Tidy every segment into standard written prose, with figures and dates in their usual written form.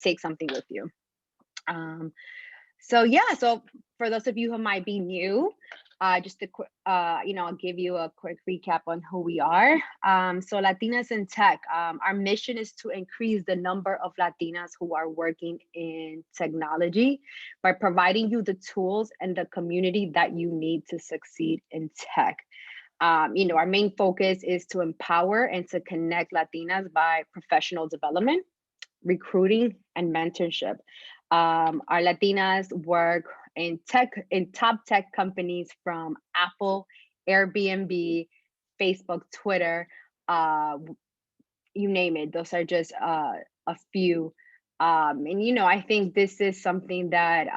take something with you. Um, so yeah, so for those of you who might be new, just a quick, I'll give you a quick recap on who we are. So Latinas in Tech, our mission is to increase the number of Latinas who are working in technology by providing you the tools and the community that you need to succeed in tech. Our main focus is to empower and to connect Latinas by professional development, recruiting, and mentorship. Our Latinas work in top tech companies from Apple, Airbnb, Facebook, Twitter, uh, you name it. Those are just a few. I think this is something that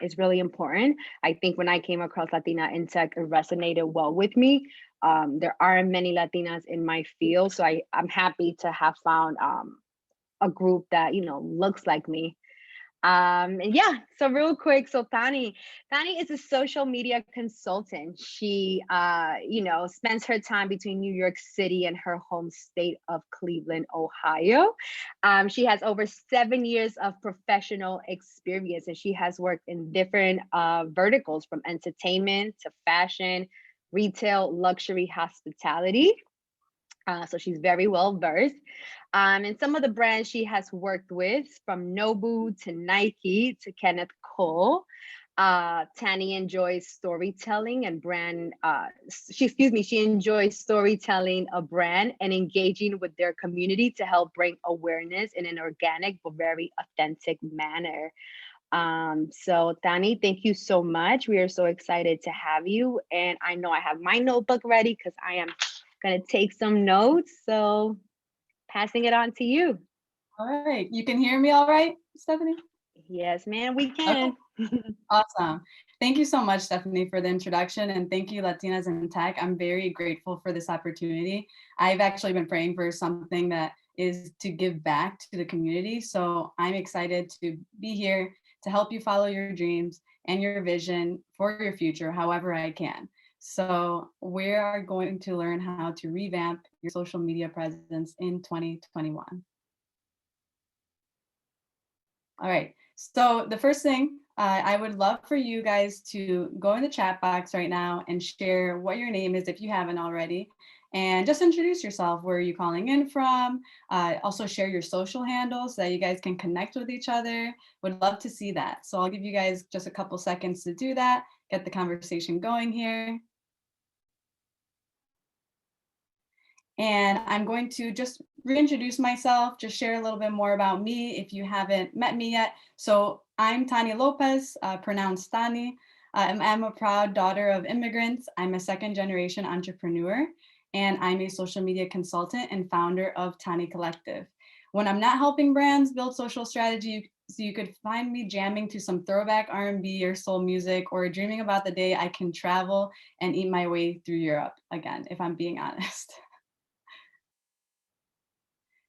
is really important. I think when I came across Latina in Tech, it resonated well with me. There aren't many Latinas in my field, so I'm happy to have found a group that looks like me. And yeah, so real quick, so Tani is a social media consultant. She spends her time between New York City and her home state of Cleveland, Ohio. She has over 7 years of professional experience, and she has worked in different verticals, from entertainment to fashion, retail, luxury, hospitality. So she's very well versed. And some of the brands she has worked with, from Nobu to Nike to Kenneth Cole. Tani enjoys storytelling and brand. She enjoys storytelling a brand and engaging with their community to help bring awareness in an organic but very authentic manner. So Tani, thank you so much. We are so excited to have you. And I know I have my notebook ready because I am going to take some notes. So passing it on to you. All right. You can hear me all right, Stephanie? Yes, ma'am, we Okay. can. Awesome. Thank you so much, Stephanie, for the introduction. And thank you, Latinas in Tech. I'm very grateful for this opportunity. I've actually been praying for something that is to give back to the community. So I'm excited to be here to help you follow your dreams and your vision for your future, however I can. So we are going to learn how to revamp your social media presence in 2021. All right. So the first thing, I would love for you guys to go in the chat box right now and share what your name is if you haven't already. And just introduce yourself. Where are you calling in from? Also share your social handles so that you guys can connect with each other. Would love to see that. So I'll give you guys just a couple seconds to do that, get the conversation going here. And I'm going to just reintroduce myself, just share a little bit more about me if you haven't met me yet. So I'm Tani Lopez, pronounced Tani. I'm a proud daughter of immigrants. I'm a second generation entrepreneur, and I'm a social media consultant and founder of Tani Collective. When I'm not helping brands build social strategy, so you could find me jamming to some throwback R&B or soul music, or dreaming about the day I can travel and eat my way through Europe again, if I'm being honest.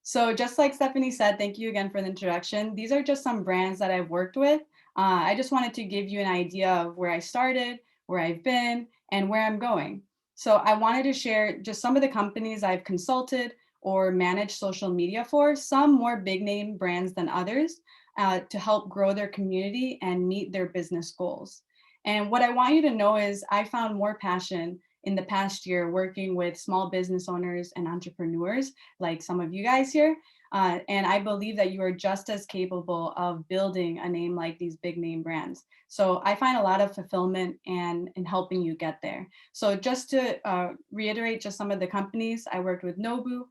So just like Stephanie said, thank you again for the introduction. These are just some brands that I've worked with. I just wanted to give you an idea of where I started, where I've been, and where I'm going. So I wanted to share just some of the companies I've consulted or managed social media for, some more big name brands than others, to help grow their community and meet their business goals. And what I want you to know is I found more passion in the past year working with small business owners and entrepreneurs like some of you guys here. And I believe that you are just as capable of building a name like these big name brands. So I find a lot of fulfillment in helping you get there. So just to reiterate just some of the companies, I worked with Nobu,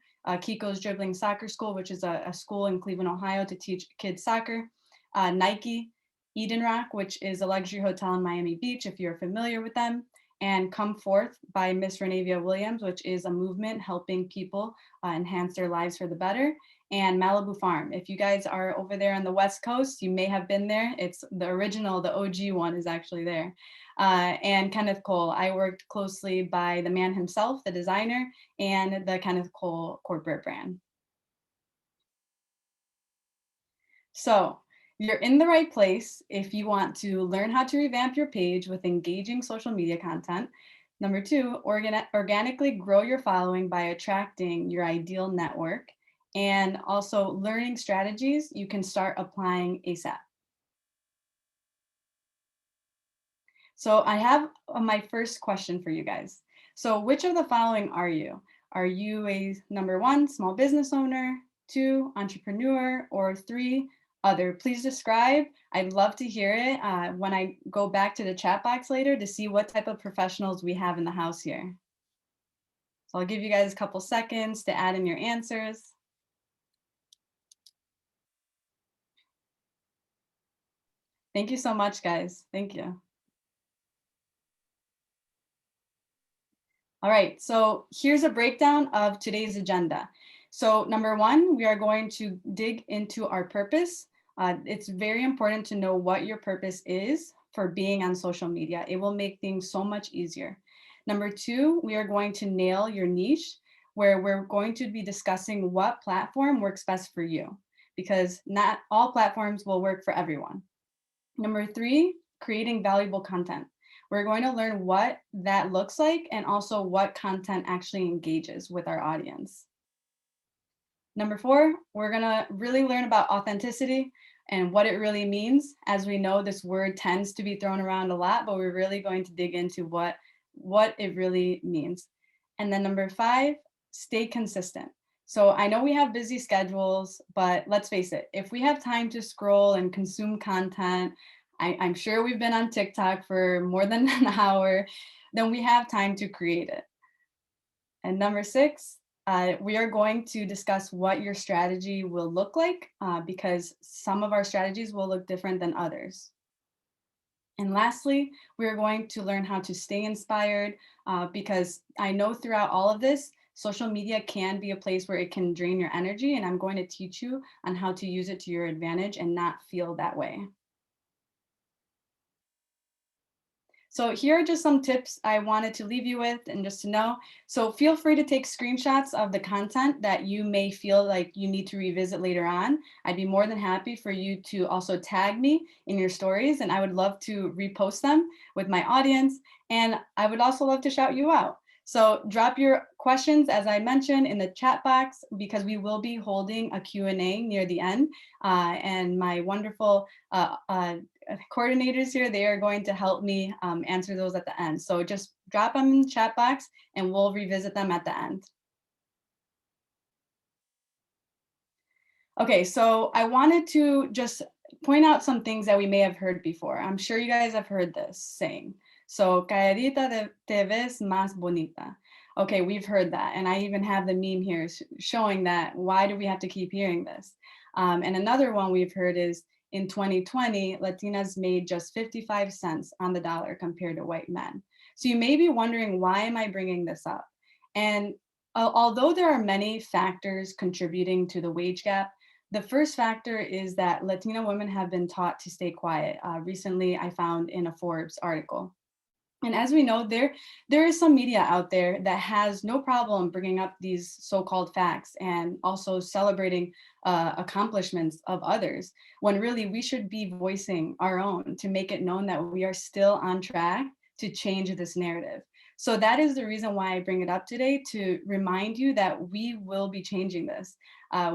Kiko's Dribbling Soccer School, which is a school in Cleveland, Ohio to teach kids soccer, Nike, Eden Rock, which is a luxury hotel in Miami Beach, if you're familiar with them, and Come Forth by Miss Renavia Williams, which is a movement helping people enhance their lives for the better, and Malibu Farm. If you guys are over there on the West Coast, you may have been there. It's the original, the OG one is actually there. And Kenneth Cole, I worked closely by the man himself, the designer, and the Kenneth Cole corporate brand. So you're in the right place if you want to learn how to revamp your page with engaging social media content. Number two, organically grow your following by attracting your ideal network. and also learning strategies you can start applying ASAP. So I have my first question for you guys. So which of the following are you? Are you a number one, small business owner, two, entrepreneur, or three, other? Please describe. I'd love to hear it when I go back to the chat box later to see what type of professionals we have in the house here. So I'll give you guys a couple seconds to add in your answers. Thank you so much, guys. Thank you. All right, so here's a breakdown of today's agenda. So number one, we are going to dig into our purpose. It's very important to know what your purpose is for being on social media. It will make things so much easier. Number two, we are going to nail your niche, where we're going to be discussing what platform works best for you, because not all platforms will work for everyone. Number three, creating valuable content. We're going to learn what that looks like and also what content actually engages with our audience. Number four, we're gonna really learn about authenticity and what it really means. As we know, this word tends to be thrown around a lot, but we're really going to dig into what it really means. And then number five, stay consistent. So I know we have busy schedules, but let's face it, if we have time to scroll and consume content, I'm sure we've been on TikTok for more than an hour, then we have time to create it. And number six, we are going to discuss what your strategy will look like because some of our strategies will look different than others. And lastly, we are going to learn how to stay inspired because I know throughout all of this, social media can be a place where it can drain your energy, and I'm going to teach you on how to use it to your advantage and not feel that way. So here are just some tips I wanted to leave you with and just to know. So feel free to take screenshots of the content that you may feel like you need to revisit later on. I'd be more than happy for you to also tag me in your stories, and I would love to repost them with my audience. And I would also love to shout you out. So drop your questions, as I mentioned, in the chat box, because we will be holding a Q&A near the end. And my wonderful coordinators here, they are going to help me answer those at the end. So just drop them in the chat box and we'll revisit them at the end. Okay, so I wanted to just point out some things that we may have heard before. I'm sure you guys have heard this saying. So, calladita te ves más bonita. Okay, we've heard that. And I even have the meme here showing that. Why do we have to keep hearing this? And another one we've heard is, in 2020, Latinas made just 55 cents on the dollar compared to white men. So you may be wondering, why am I bringing this up? And although there are many factors contributing to the wage gap, the first factor is that Latina women have been taught to stay quiet. Recently, I found in a Forbes article. And as we know, there is some media out there that has no problem bringing up these so-called facts and also celebrating accomplishments of others, when really we should be voicing our own to make it known that we are still on track to change this narrative. So that is the reason why I bring it up today, to remind you that we will be changing this.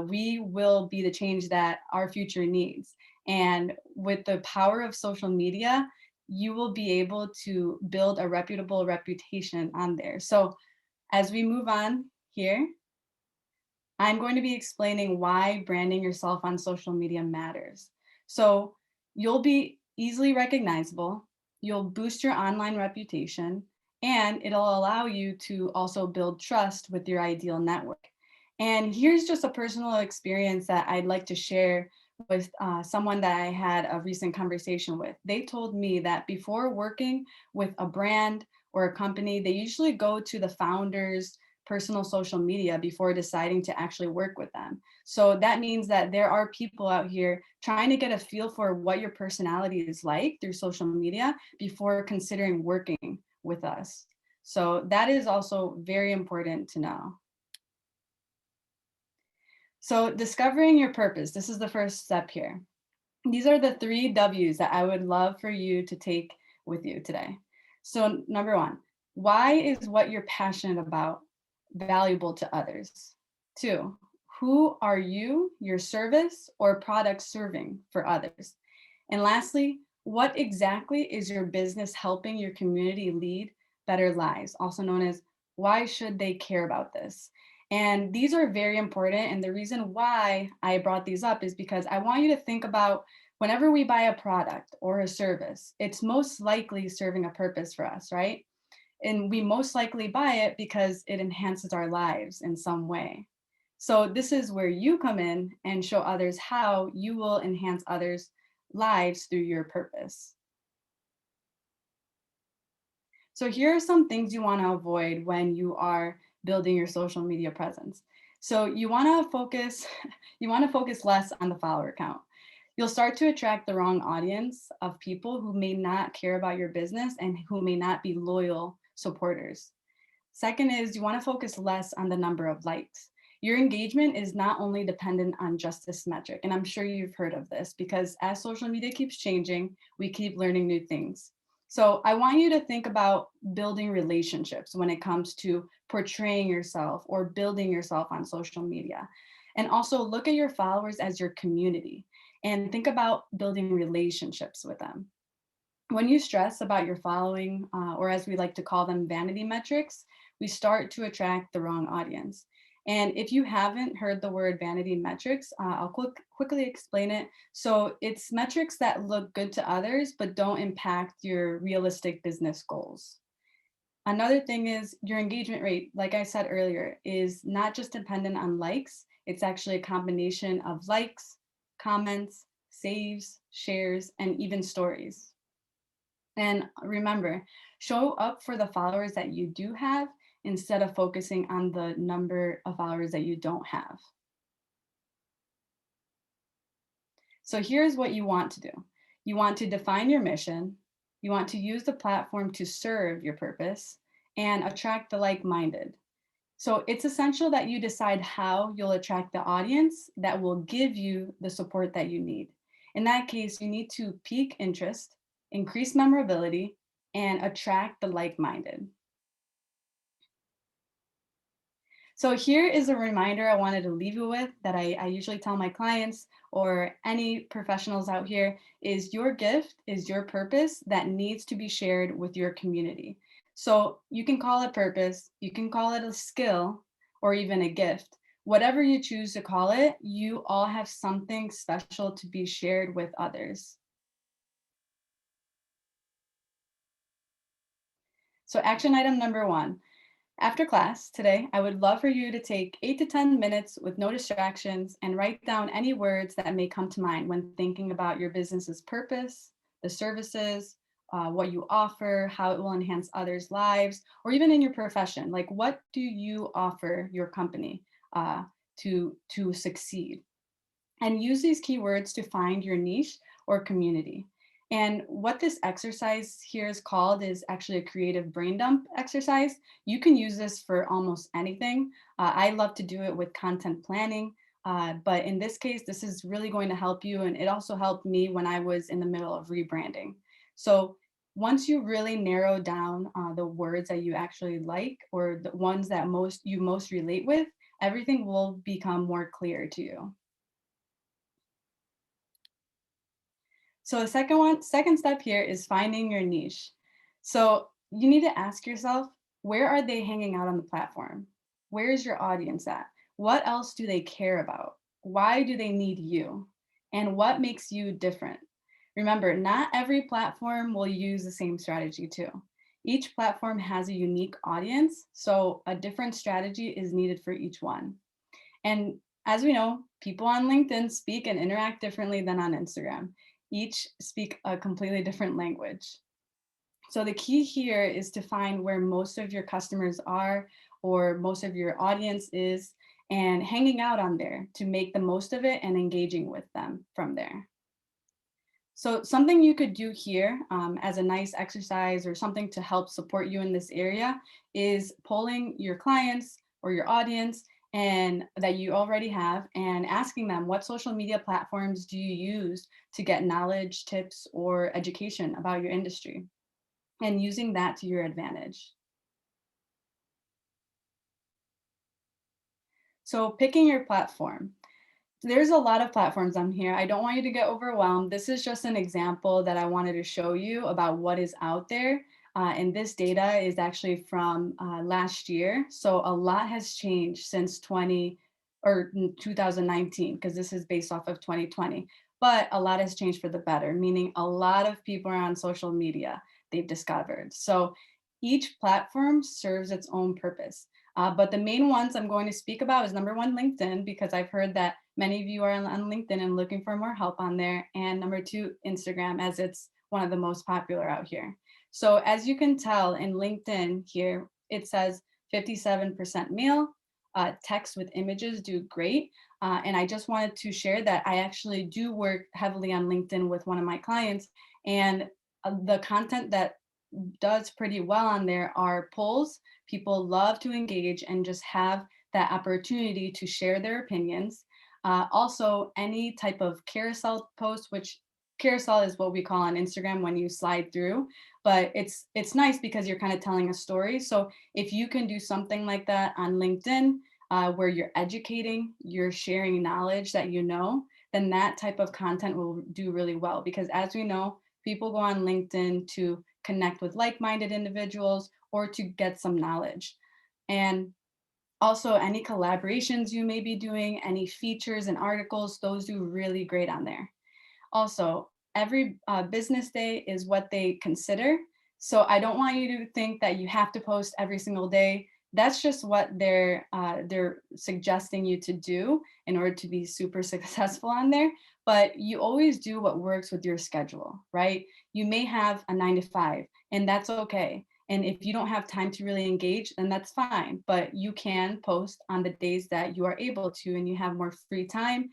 We will be the change that our future needs. And with the power of social media, you will be able to build a reputable reputation on there. So as we move on here, I'm going to be explaining why branding yourself on social media matters. So you'll be easily recognizable, you'll boost your online reputation, and it'll allow you to also build trust with your ideal network. And here's just a personal experience that I'd like to share with someone that I had a recent conversation with. They told me that before working with a brand or a company, they usually go to the founder's personal social media before deciding to actually work with them. So that means that there are people out here trying to get a feel for what your personality is like through social media before considering working with us. So that is also very important to know. So discovering your purpose, this is the first step here. These are the 3 W's that I would love for you to take with you today. So number 1, why is what you're passionate about valuable to others? 2, Who are you, your service, or product serving for others? And lastly, what exactly is your business helping your community lead better lives? Also known as, why should they care about this? And these are very important. And the reason why I brought these up is because I want you to think about whenever we buy a product or a service, it's most likely serving a purpose for us, right? And we most likely buy it because it enhances our lives in some way. So this is where you come in and show others how you will enhance others' lives through your purpose. So here are some things you want to avoid when you are building your social media presence. So you want to focus you want to focus less on the follower count. You'll start to attract the wrong audience of people who may not care about your business and who may not be loyal supporters. Second is you want to focus less on the number of likes. Your engagement is not only dependent on just this metric, and I'm sure you've heard of this because as social media keeps changing, we keep learning new things. So I want you to think about building relationships when it comes to portraying yourself or building yourself on social media. And also look at your followers as your community and think about building relationships with them. When you stress about your following, or as we like to call them, vanity metrics, we start to attract the wrong audience. And if you haven't heard the word vanity metrics, I'll quickly explain it. So it's metrics that look good to others, but don't impact your realistic business goals. Another thing is your engagement rate, like I said earlier, is not just dependent on likes. It's actually a combination of likes, comments, saves, shares, and even stories. And remember, show up for the followers that you do have instead of focusing on the number of followers that you don't have. So here's what you want to do. You want to define your mission. You want to use the platform to serve your purpose and attract the like-minded. So it's essential that you decide how you'll attract the audience that will give you the support that you need. In that case, you need to pique interest, increase memorability, and attract the like-minded. So here is a reminder I wanted to leave you with that I usually tell my clients or any professionals out here is your gift is your purpose that needs to be shared with your community. So you can call it purpose, you can call it a skill, or even a gift. Whatever you choose to call it, you all have something special to be shared with others. So action item number 1. After class today, I would love for you to take 8 to 10 minutes with no distractions and write down any words that may come to mind when thinking about your business's purpose, the services, what you offer, how it will enhance others' lives, or even in your profession. Like, what do you offer your company to succeed? And use these keywords to find your niche or community. And what this exercise here is called is actually a creative brain dump exercise. You can use this for almost anything. I love to do it with content planning, but in this case, this is really going to help you. And it also helped me when I was in the middle of rebranding. So once you really narrow down the words that you actually like or the ones that you most relate with, everything will become more clear to you. So the second step here is finding your niche. So you need to ask yourself, where are they hanging out on the platform? Where is your audience at? What else do they care about? Why do they need you? And what makes you different? Remember, not every platform will use the same strategy too. Each platform has a unique audience, so a different strategy is needed for each one. And as we know, people on LinkedIn speak and interact differently than on Instagram. Each speak a completely different language. So the key here is to find where most of your customers are or most of your audience is and hanging out on there to make the most of it and engaging with them from there. So something you could do here as a nice exercise or something to help support you in this area is polling your clients or your audience and that you already have and asking them what social media platforms do you use to get knowledge, tips, or education about your industry and using that to your advantage. So picking your platform. There's a lot of platforms on here. I don't want you to get overwhelmed. This is just an example that I wanted to show you about what is out there. And this data is actually from last year. So a lot has changed since 2019, because this is based off of 2020. But a lot has changed for the better, meaning a lot of people are on social media, they've discovered. So each platform serves its own purpose. But the main ones I'm going to speak about is number one, LinkedIn, because I've heard that many of you are on LinkedIn and looking for more help on there. And number two, Instagram, as it's one of the most popular out here. So as you can tell in LinkedIn here, it says 57% male, text with images do great. And I just wanted to share that I actually do work heavily on LinkedIn with one of my clients, and the content that does pretty well on there are polls. People love to engage and just have that opportunity to share their opinions. Also, any type of carousel post, which carousel is what we call on Instagram when you slide through, but it's nice because you're kind of telling a story. So if you can do something like that on LinkedIn, where you're educating, you're sharing knowledge that you know, then that type of content will do really well. Because as we know, people go on LinkedIn to connect with like-minded individuals or to get some knowledge. And also any collaborations you may be doing, any features and articles, those do really great on there. Also, every business day is what they consider. So I don't want you to think that you have to post every single day. That's just what they're suggesting you to do in order to be super successful on there. But you always do what works with your schedule, right? You may have a 9 to 5, and that's okay. And if you don't have time to really engage, then that's fine. But you can post on the days that you are able to and you have more free time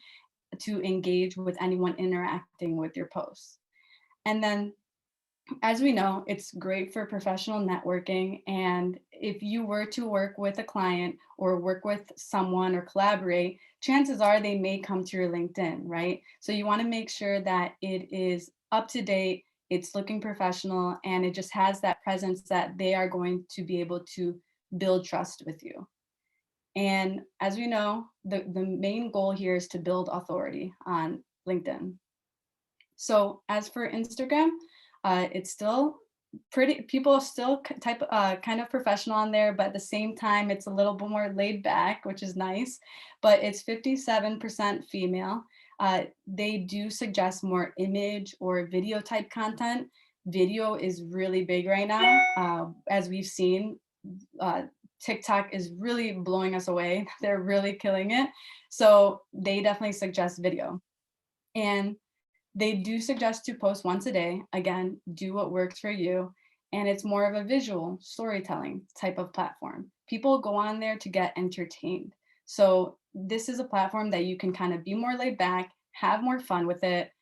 to engage with anyone interacting with your posts. And then, as we know, it's great for professional networking. And if you were to work with a client or work with someone or collaborate, chances are they may come to your LinkedIn, right? So you want to make sure that it is up to date, it's looking professional, and it just has that presence that they are going to be able to build trust with you. And as we know, the main goal here is to build authority on LinkedIn. So as for Instagram, it's still pretty, people still kind of professional on there, but at the same time, it's a little bit more laid back, which is nice, but it's 57% female. They do suggest more image or video type content. Video is really big right now. As we've seen, TikTok is really blowing us away. They're really killing it. So they definitely suggest video. And they do suggest to post once a day. Again, do what works for you. And it's more of a visual storytelling type of platform. People go on there to get entertained. So this is a platform that you can kind of be more laid back, have more fun with it,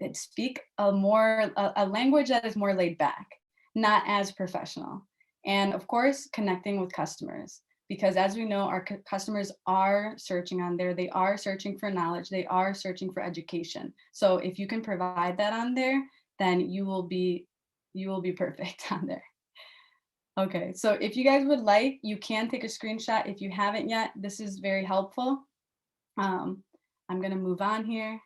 and speak a language that is more laid back, not as professional. And of course, connecting with customers, because as we know, our customers are searching on there. They are searching for knowledge. They are searching for education. So if you can provide that on there, then you will be perfect on there. Okay, so if you guys would like, you can take a screenshot if you haven't yet. This is very helpful. I'm gonna move on here.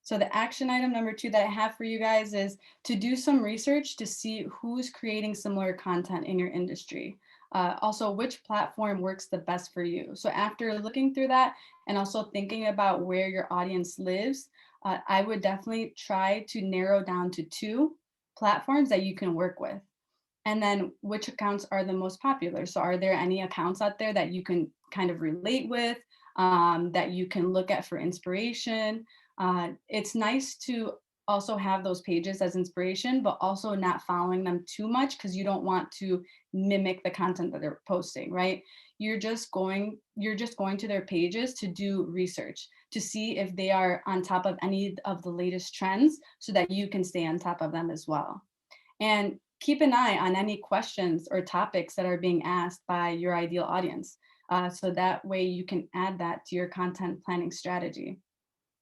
So the action item number 2 that I have for you guys is to do some research to see who's creating similar content in your industry. Also, which platform works the best for you. So after looking through that and also thinking about where your audience lives, I would definitely try to narrow down to 2 platforms that you can work with. And then which accounts are the most popular? So are there any accounts out there that you can kind of relate with, that you can look at for inspiration? It's nice to also have those pages as inspiration, but also not following them too much because you don't want to mimic the content that they're posting, right? You're just going to their pages to do research, to see if they are on top of any of the latest trends so that you can stay on top of them as well. And keep an eye on any questions or topics that are being asked by your ideal audience. So that way you can add that to your content planning strategy.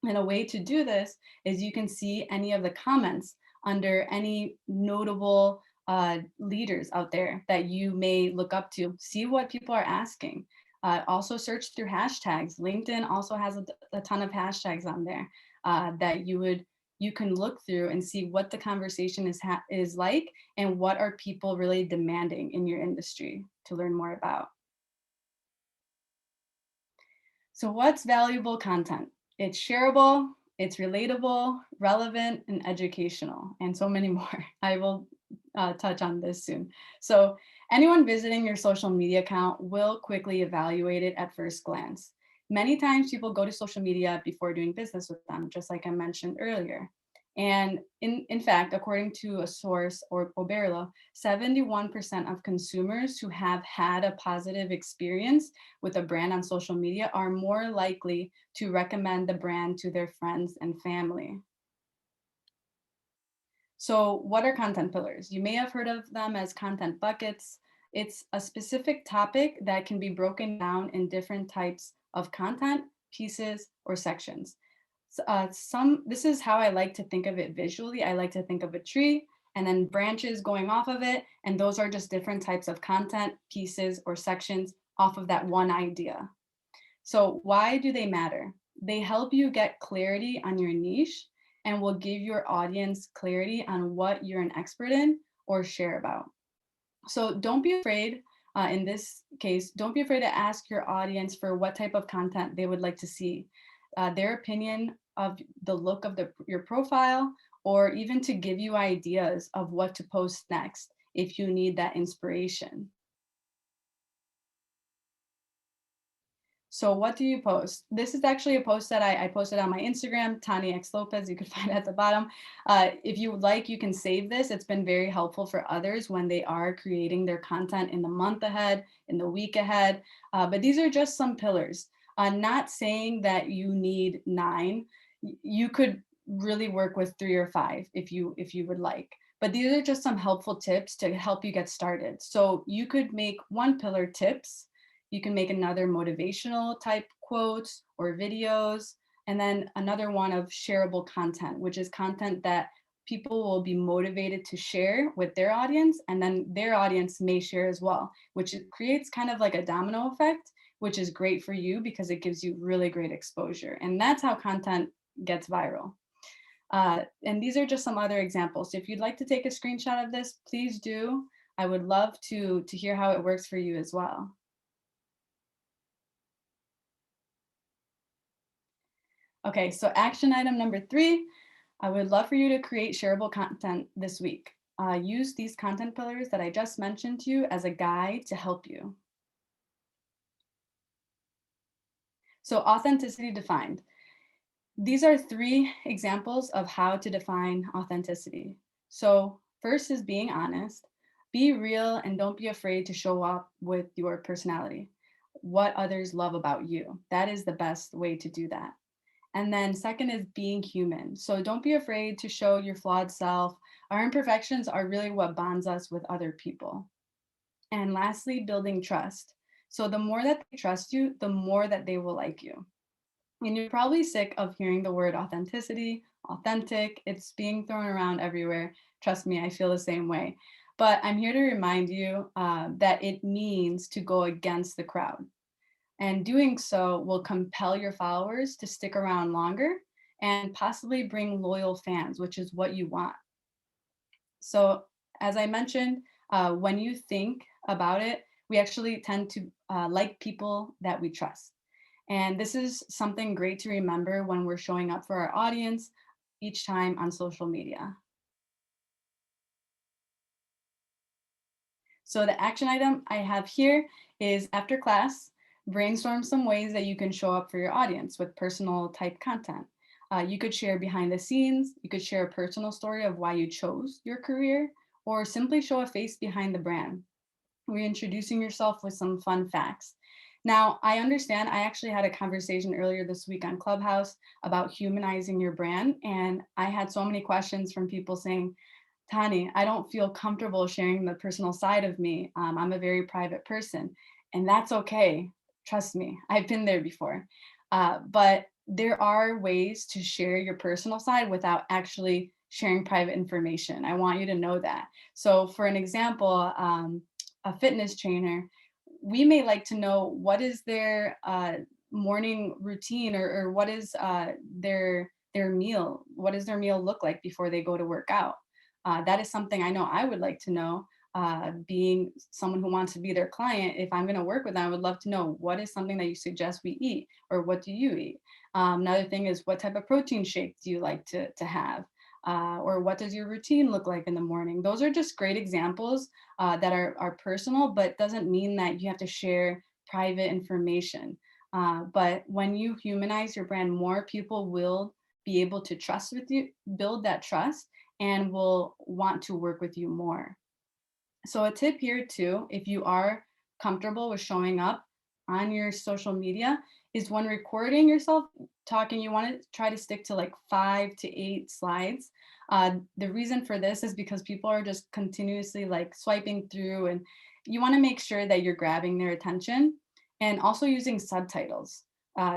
And a way to do this is you can see any of the comments under any notable leaders out there that you may look up to. See what people are asking. Also search through hashtags. LinkedIn also has a ton of hashtags on there that you can look through and see what the conversation is like and what are people really demanding in your industry to learn more about. So what's valuable content? It's shareable, it's relatable, relevant, and educational, and so many more. I will touch on this soon. So anyone visiting your social media account will quickly evaluate it at first glance. Many times people go to social media before doing business with them, just like I mentioned earlier. And in fact, according to a source, or Oberlo, 71% of consumers who have had a positive experience with a brand on social media are more likely to recommend the brand to their friends and family. So what are content pillars? You may have heard of them as content buckets. It's a specific topic that can be broken down in different types of content, pieces, or sections. This is how I like to think of it visually. I like to think of a tree and then branches going off of it. And those are just different types of content, pieces, or sections off of that one idea. So why do they matter? They help you get clarity on your niche and will give your audience clarity on what you're an expert in or share about. So don't be afraid, in this case, don't be afraid to ask your audience for what type of content they would like to see. Their opinion of the look of your profile, or even to give you ideas of what to post next if you need that inspiration. So what do you post? This is actually a post that I posted on my Instagram, Tanya X Lopez. You can find it at the bottom. If you would like, you can save this. It's been very helpful for others when they are creating their content in the month ahead, in the week ahead. But these are just some pillars. Not saying that you need 9. You could really work with 3 or 5 if you would like. But these are just some helpful tips to help you get started. So you could make one pillar tips. You can make another motivational type quotes or videos, and then another one of shareable content, which is content that people will be motivated to share with their audience, and then their audience may share as well, which creates kind of like a domino effect, which is great for you because it gives you really great exposure. And that's how content gets viral. And these are just some other examples. So if you'd like to take a screenshot of this, please do. I would love to hear how it works for you as well. Okay, so action item number 3, I would love for you to create shareable content this week. Use these content pillars that I just mentioned to you as a guide to help you. So authenticity defined. These are 3 examples of how to define authenticity. So first is being honest. Be real and don't be afraid to show up with your personality, what others love about you. That is the best way to do that. And then second is being human. So don't be afraid to show your flawed self. Our imperfections are really what bonds us with other people. And lastly, building trust. So the more that they trust you, the more that they will like you. And you're probably sick of hearing the word authenticity, authentic. It's being thrown around everywhere. Trust me, I feel the same way. But I'm here to remind you that it means to go against the crowd. And doing so will compel your followers to stick around longer and possibly bring loyal fans, which is what you want. So as I mentioned, when you think about it, we actually tend to like people that we trust. And this is something great to remember when we're showing up for our audience each time on social media. So the action item I have here is after class, brainstorm some ways that you can show up for your audience with personal type content. You could share behind the scenes, you could share a personal story of why you chose your career, or simply show a face behind the brand. Reintroducing yourself with some fun facts. Now, I understand I actually had a conversation earlier this week on Clubhouse about humanizing your brand, and I had so many questions from people saying, Tani, I don't feel comfortable sharing the personal side of me. I'm a very private person, and that's okay. Trust me, I've been there before. But there are ways to share your personal side without actually sharing private information. I want you to know that. So for an example, a fitness trainer, we may like to know what is their morning routine, or what is their meal. What does their meal look like before they go to work out? That is something I know I would like to know. Being someone who wants to be their client, if I'm going to work with them, I would love to know what is something that you suggest we eat, or what do you eat? Another thing is, what type of protein shake do you like to have? Or what does your routine look like in the morning? Those are just great examples that are personal, but doesn't mean that you have to share private information. But when you humanize your brand, more people will be able to trust with you, build that trust, and will want to work with you more. So a tip here too, if you are comfortable with showing up on your social media, is when recording yourself talking, you want to try to stick to like 5 to 8 slides. The reason for this is because people are just continuously like swiping through, and you want to make sure that you're grabbing their attention, and also using subtitles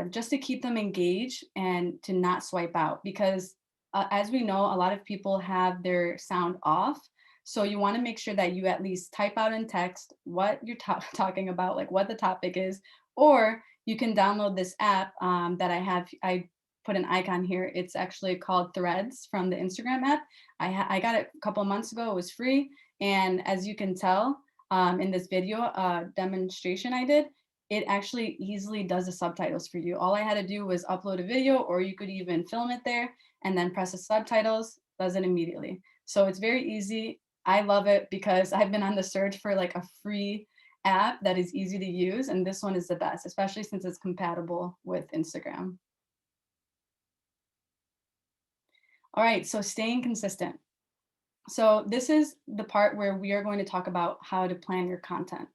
just to keep them engaged and to not swipe out, because as we know, a lot of people have their sound off. So you want to make sure that you at least type out in text what you're talking about, like what the topic is, or you can download this app that I have. I put an icon here. It's actually called Threads from the Instagram app. I got it a couple of months ago. It was free. And as you can tell in this video demonstration I did, it actually easily does the subtitles for you. All I had to do was upload a video, or you could even film it there and then press the subtitles, does it immediately. So it's very easy. I love it because I've been on the search for like a free app that is easy to use, and this one is the best, especially since it's compatible with Instagram. All right, so staying consistent. So this is the part where we are going to talk about how to plan your content.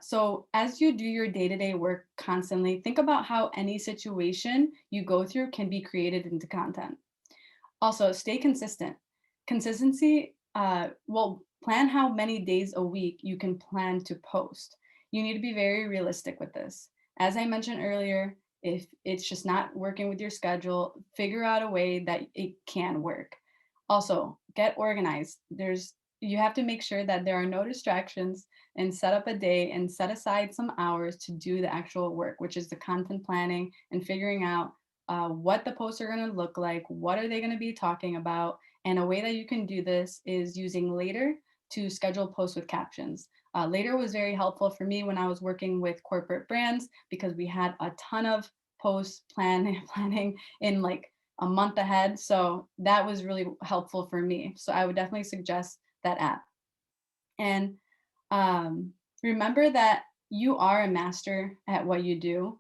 So as you do your day-to-day work constantly, think about how any situation you go through can be created into content. Also, stay consistent. Consistency, well, plan how many days a week you can plan to post. You need to be very realistic with this. As I mentioned earlier, if it's just not working with your schedule, figure out a way that it can work. Also, get organized. You have to make sure that there are no distractions, and set up a day and set aside some hours to do the actual work, which is the content planning and figuring out what the posts are going to look like, what are they going to be talking about. And a way that you can do this is using Later to schedule posts with captions. Later was very helpful for me when I was working with corporate brands, because we had a ton of posts planning in like a month ahead. So that was really helpful for me. So I would definitely suggest that app. And remember that you are a master at what you do.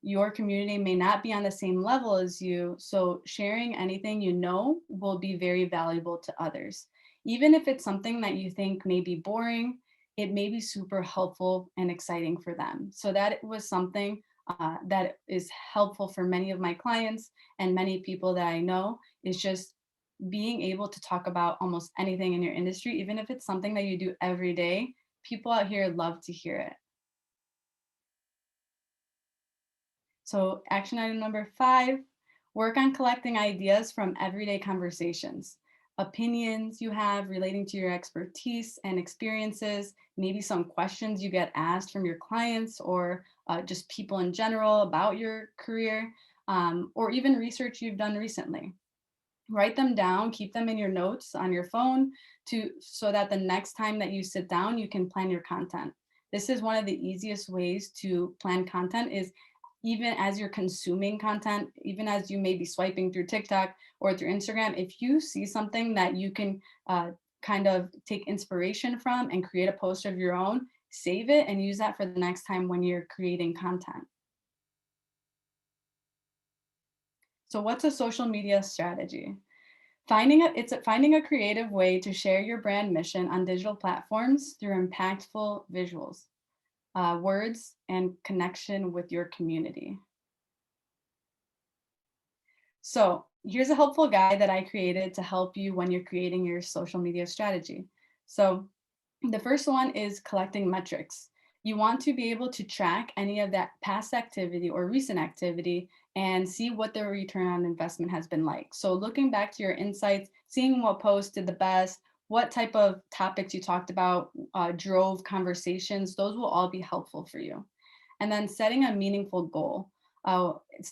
Your community may not be on the same level as you, so sharing anything you know will be very valuable to others. Even if it's something that you think may be boring, it may be super helpful and exciting for them. So that was something that is helpful for many of my clients and many people that I know, is just being able to talk about almost anything in your industry, even if it's something that you do every day. People out here love to hear it. So action item number 5, work on collecting ideas from everyday conversations, opinions you have relating to your expertise and experiences, maybe some questions you get asked from your clients, or just people in general about your career, or even research you've done recently. Write them down, keep them in your notes on your phone, so that the next time that you sit down, you can plan your content. This is one of the easiest ways to plan content, is even as you're consuming content, even as you may be swiping through TikTok or through Instagram, if you see something that you can kind of take inspiration from and create a post of your own, save it and use that for the next time when you're creating content. So what's a social media strategy? It's finding a creative way to share your brand mission on digital platforms through impactful visuals, words, and connection with your community. So here's a helpful guide that I created to help you when you're creating your social media strategy. So the first one is collecting metrics. You want to be able to track any of that past activity or recent activity and see what the return on investment has been like. So looking back to your insights, seeing what post did the best, what type of topics you talked about drove conversations, those will all be helpful for you. And then setting a meaningful goal.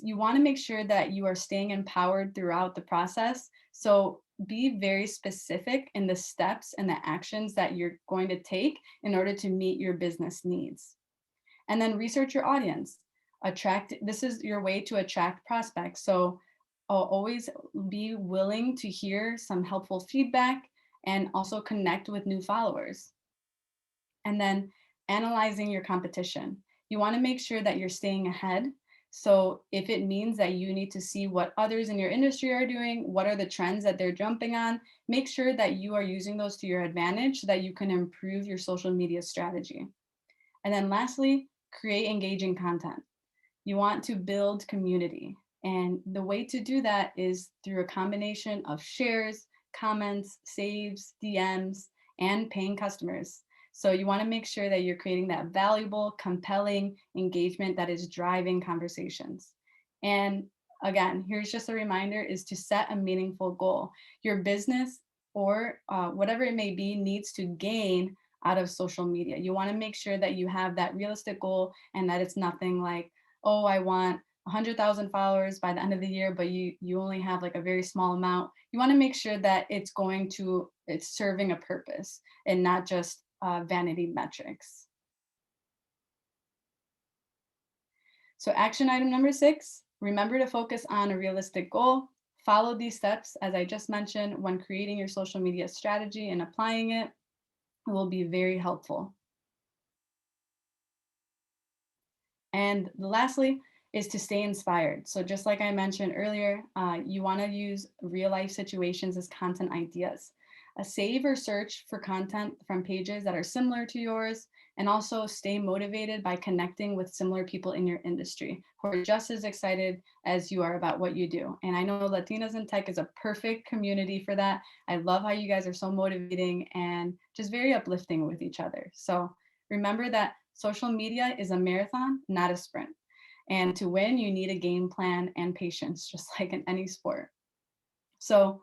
You want to make sure that you are staying empowered throughout the process. So be very specific in the steps and the actions that you're going to take in order to meet your business needs. And then research your audience. This is your way to attract prospects. So always be willing to hear some helpful feedback and also connect with new followers. And then analyzing your competition. You want to make sure that you're staying ahead. So if it means that you need to see what others in your industry are doing, what are the trends that they're jumping on, make sure that you are using those to your advantage so that you can improve your social media strategy. And then lastly, create engaging content. You want to build community. And the way to do that is through a combination of shares, comments, saves, DMs, and paying customers. So you want to make sure that you're creating that valuable, compelling engagement that is driving conversations. And again, here's just a reminder is to set a meaningful goal. Your business or whatever it may be needs to gain out of social media. You want to make sure that you have that realistic goal and that it's nothing like, oh, I want 100,000 followers by the end of the year, but you only have like a very small amount. You want to make sure that it's serving a purpose and not just vanity metrics. So action item number 6, remember to focus on a realistic goal. Follow these steps, as I just mentioned, when creating your social media strategy and applying it. It will be very helpful. And lastly is to stay inspired. So just like I mentioned earlier, you want to use real life situations as content ideas. Save or search for content from pages that are similar to yours, and also stay motivated by connecting with similar people in your industry who are just as excited as you are about what you do. And I know Latinas in Tech is a perfect community for that. I love how you guys are so motivating and just very uplifting with each other. So remember that social media is a marathon, not a sprint. And to win, you need a game plan and patience, just like in any sport. So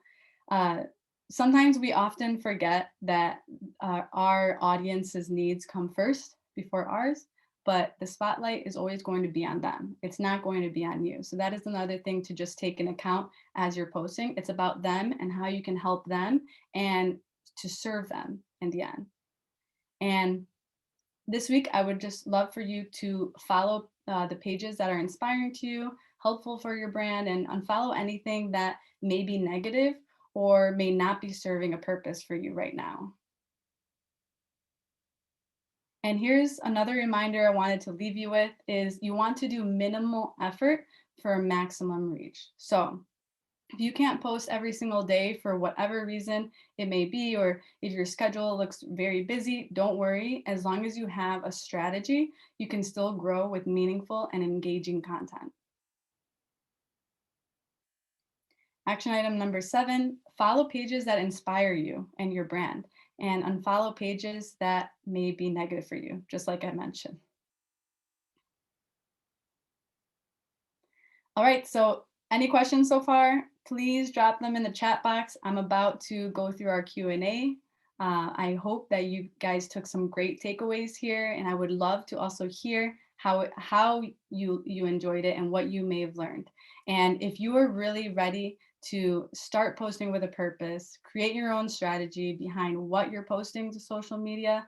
sometimes we often forget that our audience's needs come first before ours, but the spotlight is always going to be on them. It's not going to be on you. So that is another thing to just take into account as you're posting. It's about them and how you can help them and to serve them in the end. And this week, I would just love for you to follow the pages that are inspiring to you, helpful for your brand, and unfollow anything that may be negative or may not be serving a purpose for you right now. And here's another reminder I wanted to leave you with is you want to do minimal effort for maximum reach. So if you can't post every single day for whatever reason it may be, or if your schedule looks very busy, don't worry. As long as you have a strategy, you can still grow with meaningful and engaging content. Action item number 7, follow pages that inspire you and your brand, and unfollow pages that may be negative for you, just like I mentioned. All right, so any questions so far? Please drop them in the chat box. I'm about to go through our Q&A. I hope that you guys took some great takeaways here, and I would love to also hear how you enjoyed it and what you may have learned. And if you are really ready to start posting with a purpose, create your own strategy behind what you're posting to social media,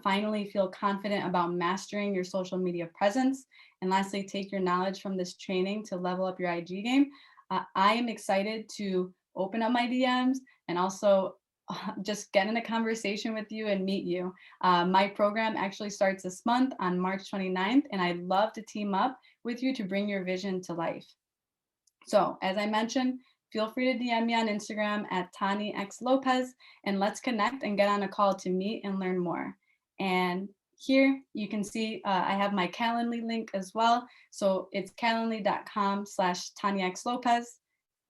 finally feel confident about mastering your social media presence, and lastly, take your knowledge from this training to level up your IG game, I am excited to open up my DMs and also just get in a conversation with you and meet you. My program actually starts this month on March 29th, and I'd love to team up with you to bring your vision to life. So as I mentioned, feel free to DM me on Instagram at TaniXLopez, and let's connect and get on a call to meet and learn more. And here you can see I have my Calendly link as well. So it's calendly.com/TaniXLopez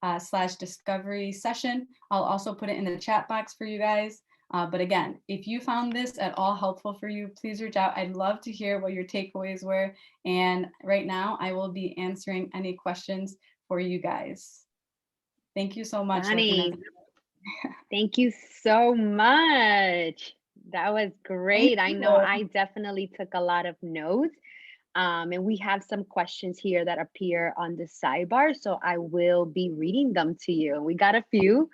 /discovery session. I'll also put it in the chat box for you guys. But again, if you found this at all helpful for you, please reach out. I'd love to hear what your takeaways were. And right now, I will be answering any questions for you guys. Thank you so much, Latina. Sunny, thank you so much. That was Thank great. I know you. I definitely took a lot of notes. And we have some questions here that appear on the sidebar. So I will be reading them to you. We got a few.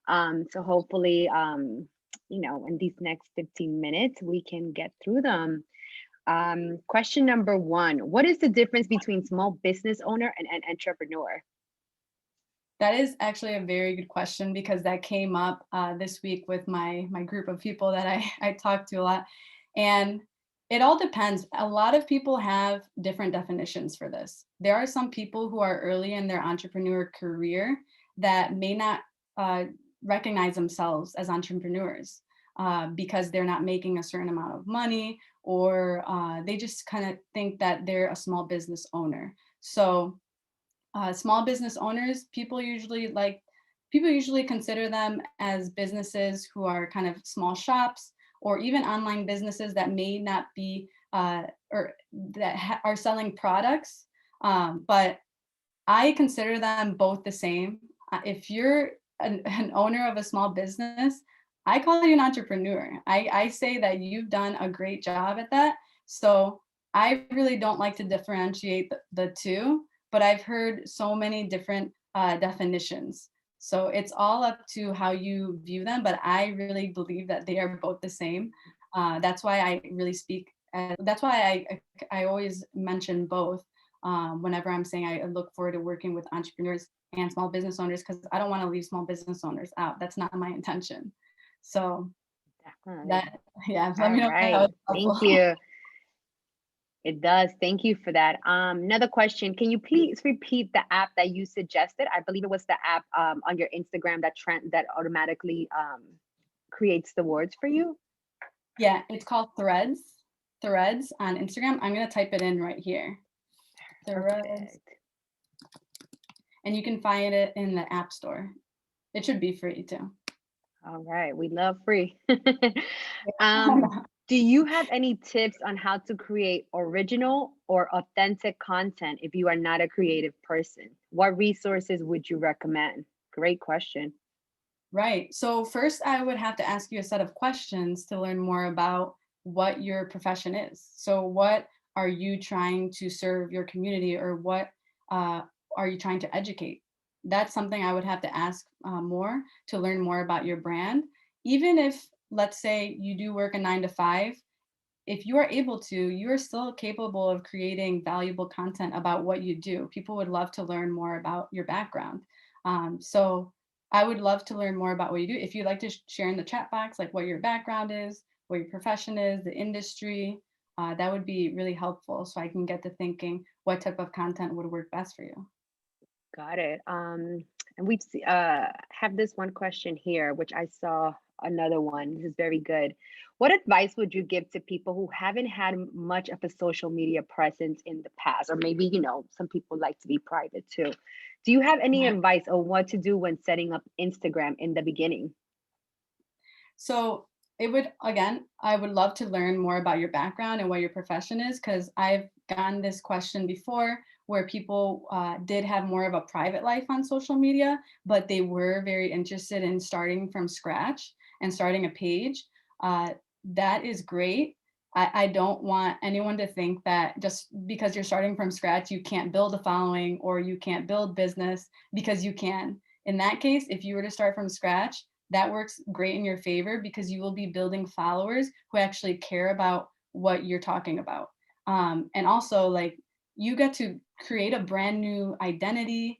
So hopefully, in these next 15 minutes, we can get through them. Question number one: what is the difference between small business owner and an entrepreneur? That is actually a very good question because that came up this week with my group of people that I talk to a lot. And it all depends. A lot of people have different definitions for this. There are some people who are early in their entrepreneur career that may not uh, recognize themselves as entrepreneurs because they're not making a certain amount of money, or they just kind of think that they're a small business owner. So small business owners, people usually consider them as businesses who are kind of small shops or even online businesses that may not be or that are selling products. But I consider them both the same. If you're an owner of a small business, I call you an entrepreneur. I say that you've done a great job at that. So I really don't like to differentiate the two, but I've heard so many different definitions. So it's all up to how you view them, but I really believe that they are both the same. That's why I really speak. That's why I always mention both whenever I'm saying I look forward to working with entrepreneurs and small business owners, because I don't want to leave small business owners out. That's not my intention. So Definitely. that, yeah, let All me know if that was right. Thank helpful. you. It does. Thank you for that. Another question. Can you please repeat the app that you suggested? I believe it was the app on your Instagram that automatically creates the words for you. Yeah, it's called Threads. Threads on Instagram. I'm gonna type it in right here. Threads, Perfect. and you can find it in the App Store. It should be free too. All right. We love free. um, do you have any tips on how to create original or authentic content if you are not a creative person? What resources would you recommend? Great question. Right. So first, I would have to ask you a set of questions to learn more about what your profession is. So what are you trying to serve your community, or what uh, are you trying to educate? That's something I would have to ask more to learn more about your brand. Even if, let's say, you do work a 9 to 5, if you are able to, you are still capable of creating valuable content about what you do. People would love to learn more about your background. So I would love to learn more about what you do. If you'd like to share in the chat box, like what your background is, what your profession is, the industry, that would be really helpful so I can get to thinking what type of content would work best for you. Got it. And have this one question here, which I saw another one. This is very good. What advice would you give to people who haven't had much of a social media presence in the past? Or maybe, some people like to be private too. Do you have any advice on what to do when setting up Instagram in the beginning? So I would love to learn more about your background and what your profession is, because I've gotten this question before where people did have more of a private life on social media, but they were very interested in starting from scratch and starting a page. That is great. I don't want anyone to think that just because you're starting from scratch, you can't build a following or you can't build business, because you can. In that case, if you were to start from scratch, that works great in your favor because you will be building followers who actually care about what you're talking about. And also, like, you get to create a brand new identity.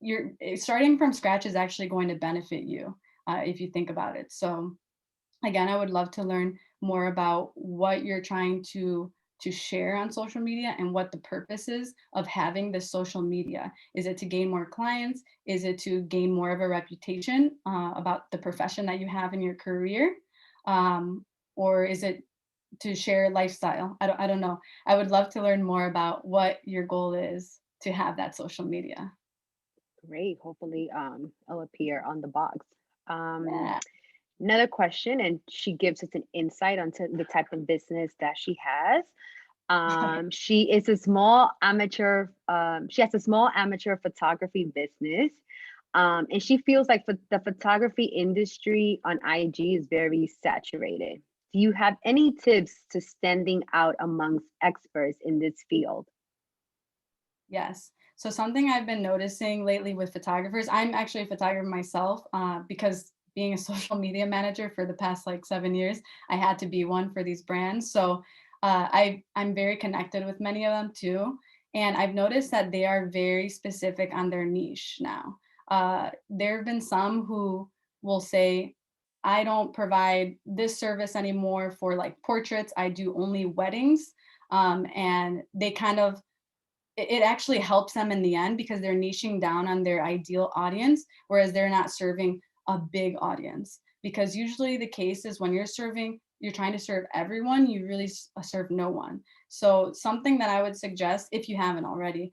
You're starting from scratch is actually going to benefit you if you think about it. So again, I would love to learn more about what you're trying to share on social media and what the purpose is of having this social media. Is it to gain more clients? Is it to gain more of a reputation about the profession that you have in your career? Or is it to share lifestyle? I don't know. I would love to learn more about what your goal is to have that social media. Great. Hopefully, it'll appear on the box. Yeah. Another question, and she gives us an insight onto the type of business that she has. She is a small amateur, she has a small amateur photography business. And she feels like the photography industry on IG is very saturated. Do you have any tips to standing out amongst experts in this field? Yes. So something I've been noticing lately with photographers, I'm actually a photographer myself, because being a social media manager for the past like 7 years, I had to be one for these brands. So I'm very connected with many of them too. And I've noticed that they are very specific on their niche now. There have been some who will say, I don't provide this service anymore for like portraits. I do only weddings. And they kind of it actually helps them in the end because they're niching down on their ideal audience, whereas they're not serving a big audience. Because usually the case is when you're trying to serve everyone, you really serve no one. So something that I would suggest, if you haven't already,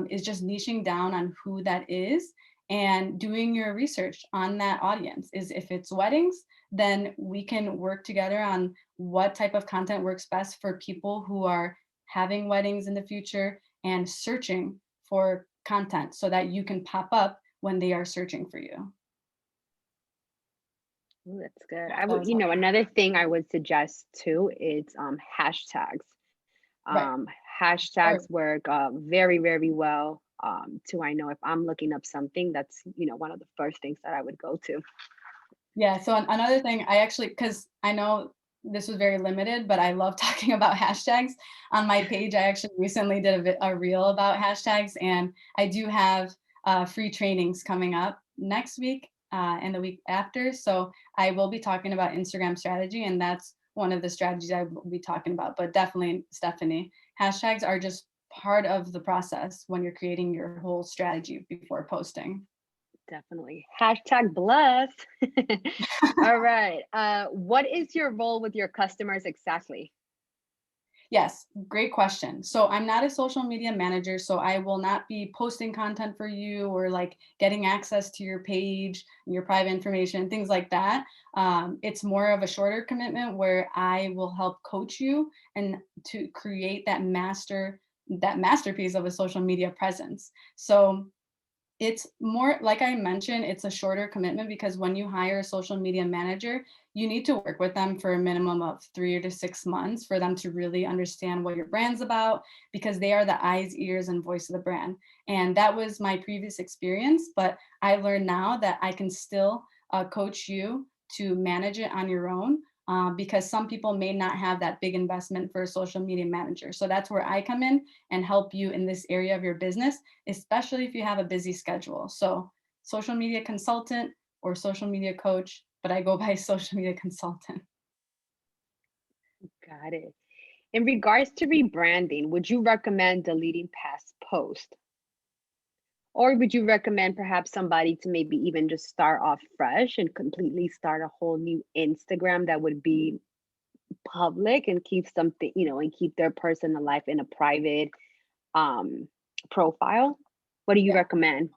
is just niching down on who that is and doing your research on that audience. Is if it's weddings, then we can work together on what type of content works best for people who are having weddings in the future and searching for content so that you can pop up when they are searching for you. Ooh, that's good. Hope I that would, was helpful. another thing I would suggest too is hashtags. Right. Um, Or Hashtags work very, very well. To I know if I'm looking up something, that's one of the first things that I would go to. yeah, so another thing I actually, because I know this was very limited, but I love talking about hashtags. On my page, I actually recently did a reel about hashtags, and I do have free trainings coming up next week and the week after. So I will be talking about Instagram strategy, and that's one of the strategies I will be talking about. But definitely, Stephanie, hashtags are just part of the process when you're creating your whole strategy before posting. Definitely. Hashtag blessed. All right. What is your role with your customers exactly? Yes, great question. So I'm not a social media manager, so I will not be posting content for you or like getting access to your page, your private information, things like that. It's more of a shorter commitment where I will help coach you and to create that masterpiece of a social media presence. So it's more like I mentioned, it's a shorter commitment because when you hire a social media manager, you need to work with them for a minimum of 3 to 6 months for them to really understand what your brand's about because they are the eyes, ears, and voice of the brand. And that was my previous experience, but I learned now that I can still coach you to manage it on your own. Because some people may not have that big investment for a social media manager. So that's where I come in and help you in this area of your business, especially if you have a busy schedule. So, social media consultant or social media coach, but I go by social media consultant. Got it. In regards to rebranding, would you recommend deleting past posts? Or would you recommend perhaps somebody to maybe even just start off fresh and completely start a whole new Instagram that would be public and keep something, and keep their personal life in a private um profile? What do you Yeah, recommend?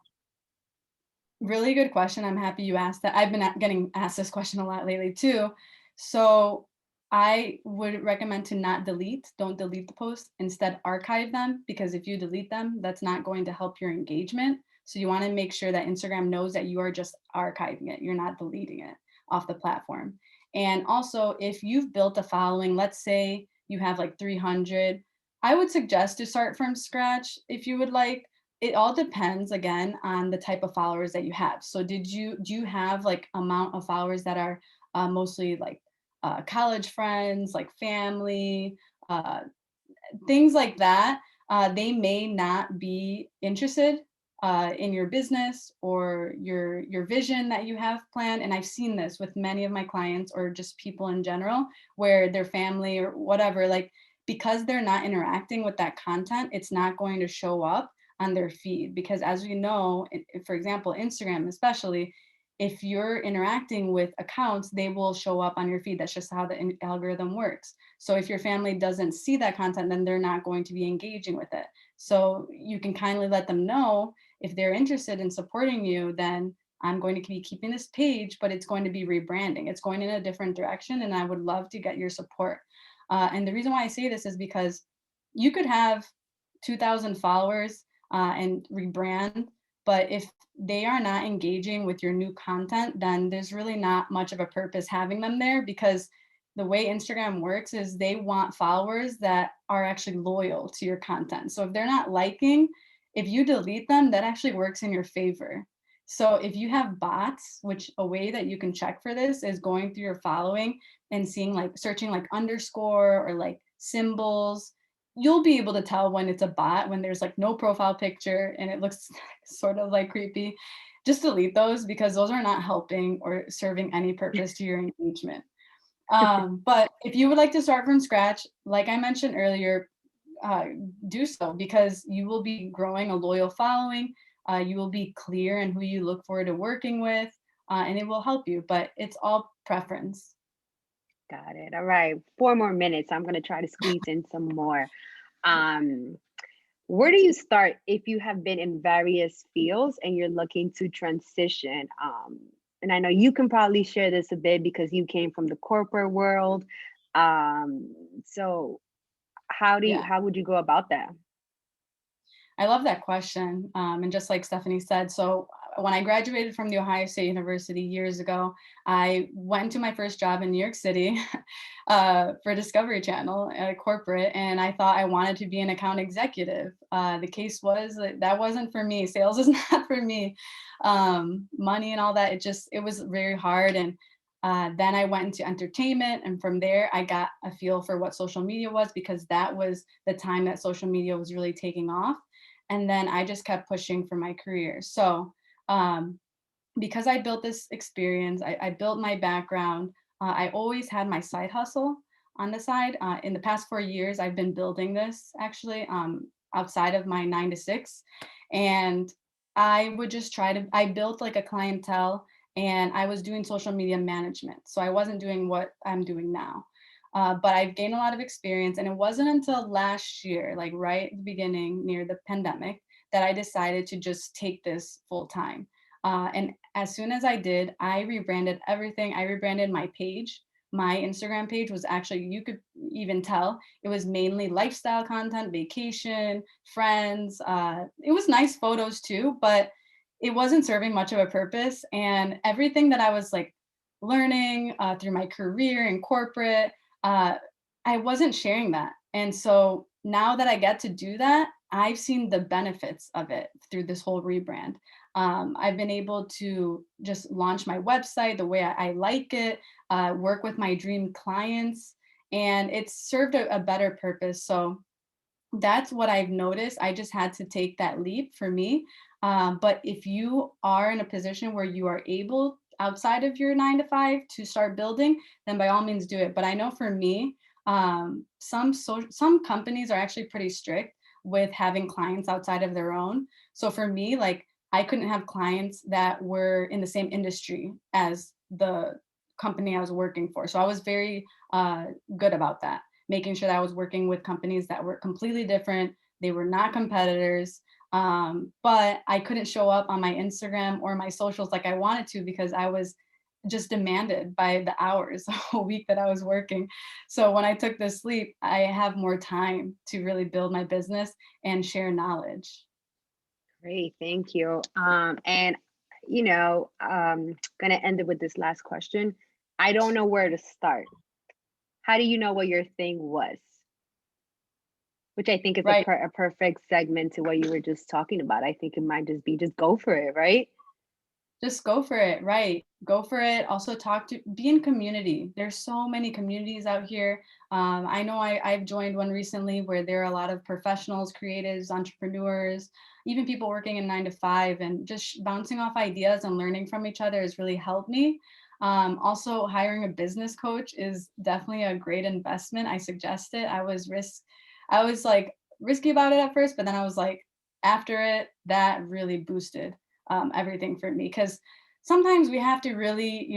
really good question. I'm happy you asked that. I've been getting asked this question a lot lately too. So, I would recommend to not delete, don't delete the post, instead archive them because if you delete them, that's not going to help your engagement. So you want to make sure that Instagram knows that you are just archiving it, you're not deleting it off the platform. And also, if you've built a following, let's say you have like 300, I would suggest to start from scratch if you would like. It all depends again on the type of followers that you have. So do you have like amount of followers that are mostly like college friends, like family, uh, things like that? They may not be interested in your business or your vision that you have planned. And I've seen this with many of my clients or just people in general, where their family or whatever, like because they're not interacting with that content, it's not going to show up on their feed. Because as we know, for example, Instagram especially, if you're interacting with accounts, they will show up on your feed. That's just how the algorithm works. So if your family doesn't see that content, then they're not going to be engaging with it. So you can kindly let them know if they're interested in supporting you, then I'm going to be keeping this page, but it's going to be rebranding. It's going in a different direction, and I would love to get your support. And the reason why I say this is because you could have 2,000 followers and rebrand, but if they are not engaging with your new content, then there's really not much of a purpose having them there, because the way Instagram works is they want followers that are actually loyal to your content. So if they're not liking, if you delete them, that actually works in your favor. So if you have bots, which a way that you can check for this is going through your following and seeing, like, searching like underscore or like symbols, you'll be able to tell when it's a bot, when there's like no profile picture and it looks sort of like creepy. Just delete those, because those are not helping or serving any purpose to your engagement. But if you would like to start from scratch, like I mentioned earlier, uh, do so, because you will be growing a loyal following. You will be clear in who you look forward to working with, and it will help you, but it's all preference. Got it. All right. 4 more minutes. I'm going to try to squeeze in some more. Um, where do you start if you have been in various fields and you're looking to transition? And I know you can probably share this a bit because you came from the corporate world. So Yeah. how would you go about that? I love that question. And just like Stephanie said, so when I graduated from the Ohio State University years ago, I went to my first job in New York City for Discovery Channel corporate, and I thought I wanted to be an account executive. The case was that that wasn't for me. Sales is not for me. Money and all that, it was very hard. And then I went into entertainment, and from there I got a feel for what social media was, because that was the time that social media was really taking off. And then I just kept pushing for my career. So um, because I built this experience, I built my background. I always had my side hustle on the side. In the past 4 years, I've been building this actually outside of my 9 to 6. And I would just I built like a clientele, and I was doing social media management. So I wasn't doing what I'm doing now. But I've gained a lot of experience. And it wasn't until last year, like right at the beginning near the pandemic, that I decided to just take this full time. And as soon as I did, I rebranded everything. I rebranded my page. My Instagram page was actually, you could even tell, it was mainly lifestyle content, vacation, friends. It was nice photos too, but it wasn't serving much of a purpose. And everything that I was like learning through my career in corporate, uh, I wasn't sharing that. And so now that I get to do that, I've seen the benefits of it through this whole rebrand. I've been able to just launch my website the way I like it, work with my dream clients, and it's served a better purpose. So that's what I've noticed. I just had to take that leap for me. But if you are in a position where you are able outside of your 9 to 5 to start building, then by all means do it. But I know for me, some companies are actually pretty strict with having clients outside of their own. So for me, like, I couldn't have clients that were in the same industry as the company I was working for. So I was very good about that, making sure that I was working with companies that were completely different. They were not competitors. But I couldn't show up on my Instagram or my socials like I wanted to, because I was just demanded by the hours a week that I was working. So when I took this leap, I have more time to really build my business and share knowledge. Great, thank you. And gonna end it with this last question. I don't know where to start. How do you know what your thing was? Which I think is Right. a perfect segment to what you were just talking about. I think it might just be just go for it, right? Just go for it, right? Go for it. Also be in community. There's so many communities out here. I know I've joined one recently where there are a lot of professionals, creatives, entrepreneurs, even people working in 9 to 5, and just bouncing off ideas and learning from each other has really helped me. Also, hiring a business coach is definitely a great investment. I suggest it. I was like risky about it at first, but then I was like, after it, that really boosted everything for me, because sometimes we have to really,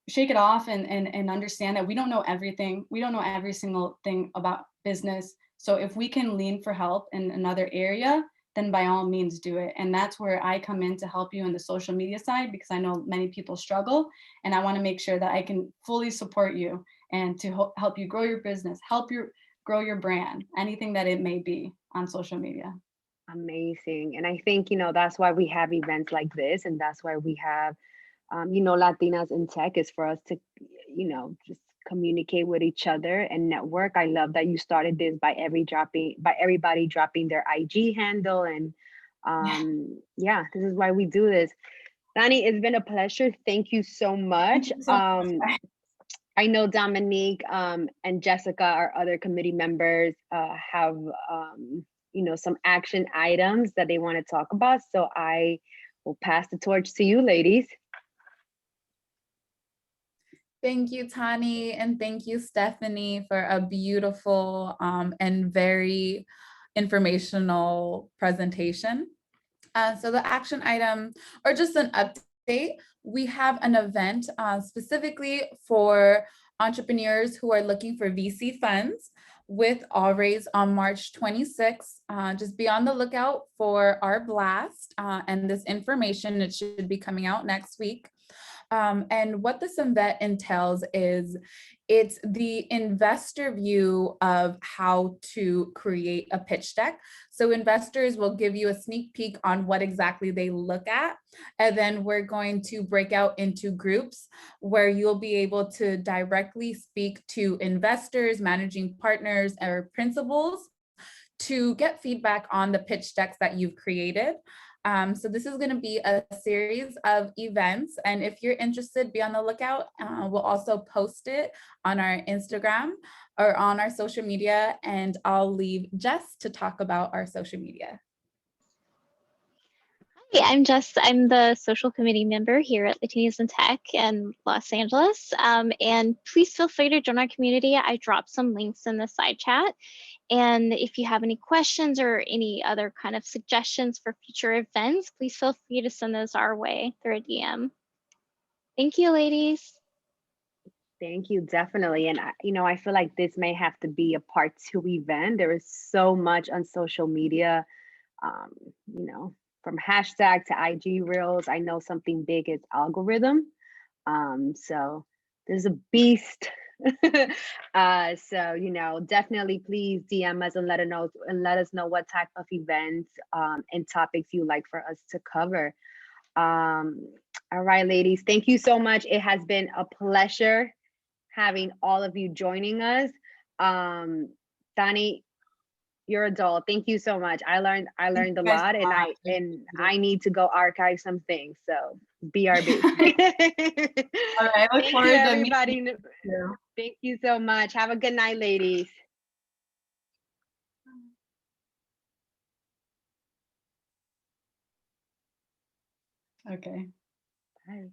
shake it off and understand that we don't know everything. We don't know every single thing about business. So if we can lean for help in another area, then by all means do it. And that's where I come in to help you in the social media side, because I know many people struggle, and I want to make sure that I can fully support you and to help you grow your business, help you grow your brand, anything that it may be on social media. Amazing. And I think, that's why we have events like this. And that's why we have, Latinas in tech, is for us to, just communicate with each other and network. I love that you started this by everybody dropping their IG handle. And yeah, this is why we do this. Dani, it's been a pleasure. Thank you so Thank much. you so much. I know Dominique and Jessica, our other committee members, have some action items that they want to talk about. So I will pass the torch to you, ladies. Thank you, Tani, and thank you, Stephanie, for a beautiful and very informational presentation. So the action item, or just an update, we have an event specifically for entrepreneurs who are looking for VC funds with All Raise on March 26th. Just be on the lookout for our blast and this information. It should be coming out next week. And what this event entails is it's the investor view of how to create a pitch deck. So investors will give you a sneak peek on what exactly they look at. And then we're going to break out into groups where you'll be able to directly speak to investors, managing partners, or principals to get feedback on the pitch decks that you've created. So this is going to be a series of events, and if you're interested, be on the lookout. We'll also post it on our Instagram or on our social media, and I'll leave Jess to talk about our social media. Hi, I'm Jess. I'm the social committee member here at Latinas in Tech in Los Angeles. And please feel free to join our community. I dropped some links in the side chat. And if you have any questions or any other kind of suggestions for future events, please feel free to send those our way through a DM. Thank you, ladies. Thank you, definitely. And I feel like this may have to be a part 2 event. There is so much on social media, from hashtag to IG reels. I know something big is algorithm. So there's a beast. So definitely please DM us and let us know what type of events and topics you like for us to cover. All right, ladies, thank you so much. It has been a pleasure having all of you joining us. Dani, you're a doll. Thank you so much. I learned a lot, and I need to go archive some things. So BRB. All right, I look forward to everybody. meeting you. Thank you so much. Have a good night, ladies. Okay. Bye.